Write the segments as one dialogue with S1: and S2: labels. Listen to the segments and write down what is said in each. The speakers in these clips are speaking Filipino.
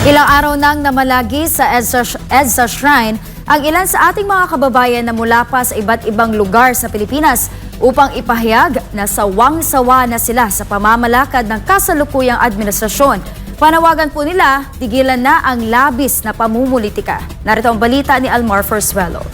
S1: Ilang araw nang namalagi sa EDSA Shrine ang ilan sa ating mga kababayan na mula pa sa iba't ibang lugar sa Pilipinas upang ipahayag na sawang-sawa na sila sa pamamalakad ng kasalukuyang administrasyon. Panawagan po nila, tigilan na ang labis na pamumulitika. Narito ang balita ni Almar Forzuelo.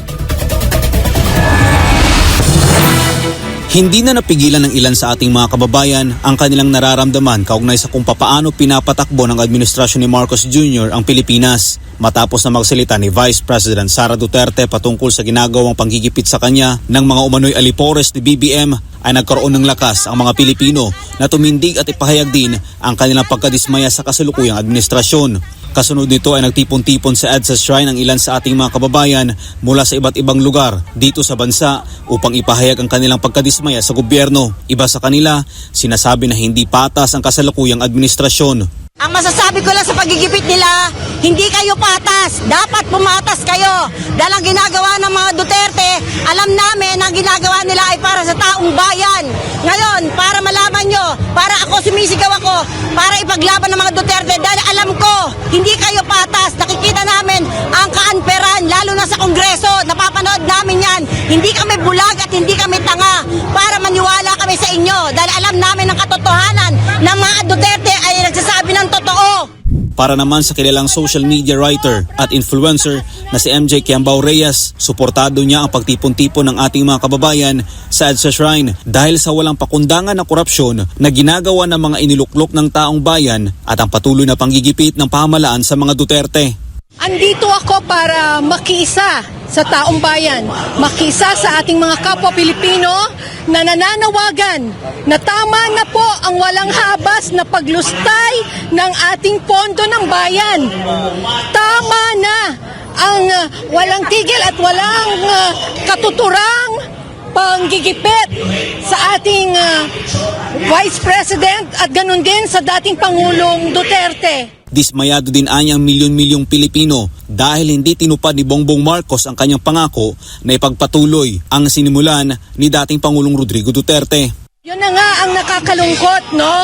S2: Hindi na napigilan ng ilan sa ating mga kababayan ang kanilang nararamdaman kaugnay sa kung papaano pinapatakbo ng administrasyon ni Marcos Jr. ang Pilipinas matapos na magsalita ni Vice President Sara Duterte patungkol sa ginagawang panggigipit sa kanya ng mga umano'y alipores ni BBM ay nagkaroon ng lakas ang mga Pilipino na tumindig at ipahayag din ang kanilang pagkadismaya sa kasalukuyang administrasyon. Kasunod nito ay nagtipon-tipon sa EDSA Shrine ang ilan sa ating mga kababayan mula sa iba't ibang lugar dito sa bansa upang ipahayag ang kanilang pagkadismaya sa gobyerno. Iba sa kanila, sinasabi na hindi patas ang kasalukuyang administrasyon.
S3: Ang masasabi ko lang sa pagigipit nila, hindi kayo patas. Dapat pumatas kayo. Dahil ang ginagawa ng mga Duterte, alam namin ang ginagawa nila ay para sa taong bayan. Ngayon, para malaman nyo, para ako sumisigaw ako, para ipaglaban ng mga Duterte, dahil alam ko, hindi kayo patas. Nakikita namin ang kaanperan, lalo na sa Kongreso. Napapanood namin yan. Hindi kami bulag at hindi kami tanga para maniwala kami sa inyo. Dahil alam namin ang katotohanan ng mga Duterte ay nagsasabi ng totoo.
S2: Para naman sa kilalang social media writer at influencer na si MJ Kiambao Reyes, suportado niya ang pagtipon-tipon ng ating mga kababayan sa EDSA Shrine dahil sa walang pakundangan ng korupsyon na ginagawa ng mga iniluklok ng taong bayan at ang patuloy na panggigipit ng pamahalaan sa mga Duterte.
S4: Andito ako para makiisa sa taong bayan, makiisa sa ating mga kapwa Pilipino na nananawagan na tama na po ang walang habas na paglustay ng ating pondo ng bayan. Tama na ang walang tigil at walang katuturang panggigipit sa ating Vice President at ganun din sa dating Pangulong Duterte.
S2: Dismayado din anyang milyon-milyong Pilipino dahil hindi tinupad ni Bongbong Marcos ang kanyang pangako na ipagpatuloy ang sinimulan ni dating Pangulong Rodrigo Duterte.
S4: Yun na nga ang nakakalungkot, no?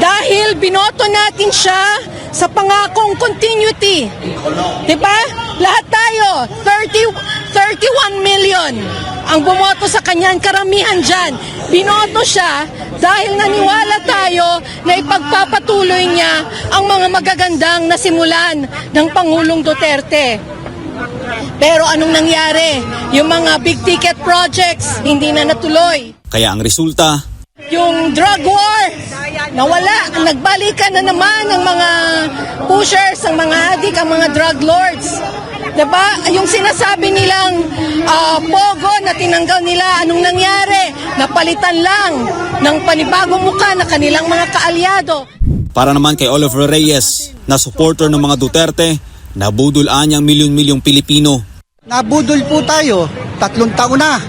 S4: Dahil binoto natin siya sa pangakong continuity. Diba? Lahat tayo, 31 million ang bumoto sa kanyang karamihan dyan. Binoto siya dahil naniwala tayo na ipagpapatuloy niya ang mga magagandang nasimulan ng Pangulong Duterte. Pero anong nangyari? Yung mga big ticket projects hindi na natuloy.
S2: Kaya ang resulta,
S4: Yung drug war, nawala. Nagbalikan na naman ang mga pushers, ang mga adik, ang mga drug lords. Diba? Yung sinasabi nilang pogo na tinanggal nila, anong nangyari? Napalitan lang ng panibagong muka na kanilang mga kaalyado.
S2: para naman kay Oliver Reyes na supporter ng mga Duterte, nabudol anyang milyon-milyong Pilipino.
S5: Nabudol po tayo, 3 taon na.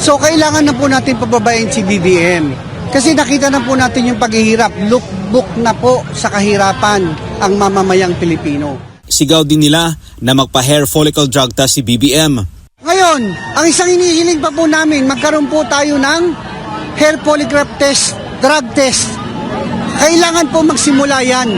S5: So kailangan na po natin pababain si BBM. Kasi nakita na po natin yung paghihirap. Lookbook na po sa kahirapan ang mamamayang Pilipino.
S2: Sigaw din nila na magpa-hair follicle drug test si BBM.
S5: Ngayon, ang isang hinihiling pa po namin, magkaroon po tayo ng hair polygraph test, drug test. Kailangan po magsimula yan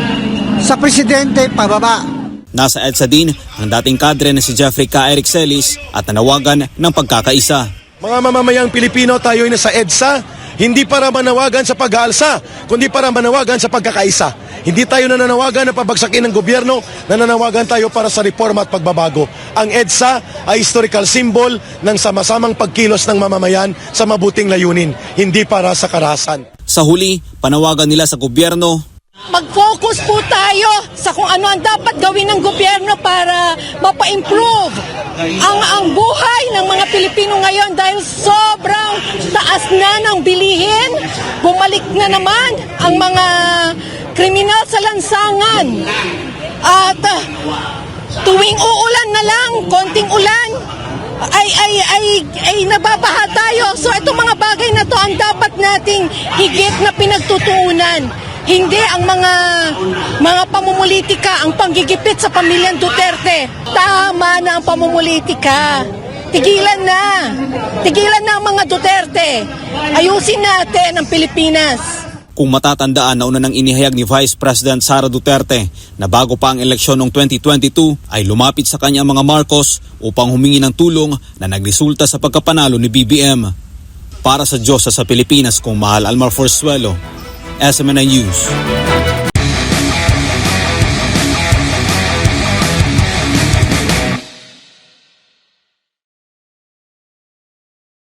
S5: sa presidente pababa.
S2: Nasa EDSA din ang dating kadre na si Jeffrey K. Eric Celis at nanawagan ng pagkakaisa.
S6: Mga mamamayang Pilipino, tayo ay nasa EDSA, hindi para manawagan sa pag-aalsa, kundi para manawagan sa pagkakaisa. Hindi tayo nananawagan na pabagsakin ng gobyerno, nananawagan tayo para sa reforma at pagbabago. Ang EDSA ay historical symbol ng sama-samang pagkilos ng mamamayan sa mabuting layunin, hindi para sa karahasan.
S2: Sa huli, panawagan nila sa gobyerno,
S4: Mag-focus po tayo sa kung ano ang dapat gawin ng gobyerno para mapa-improve ang buhay ng mga Pilipino ngayon dahil sobrang taas na ng bilihin. Bumalik na naman ang mga kriminal sa lansangan. At tuwing uulan na lang, konting ulan, ay nababaha tayo. So itong mga bagay na to ang dapat nating higit na pinagtutuunan. Hindi ang mga pamumulitika, ang panggigipit sa pamilyang Duterte. Tama na ang pamumulitika. Tigilan na. Tigilan na ang mga Duterte. Ayusin natin ang Pilipinas.
S2: Kung matatandaan, nauna nang inihayag ni Vice President Sara Duterte na bago pa ang eleksyon noong 2022 ay lumapit sa kanya ang mga Marcos upang humingi ng tulong na nagresulta sa pagkapanalo ni BBM. Para sa Diyos sa Pilipinas, kung Mahal Almar Forzuelo, SMNI News.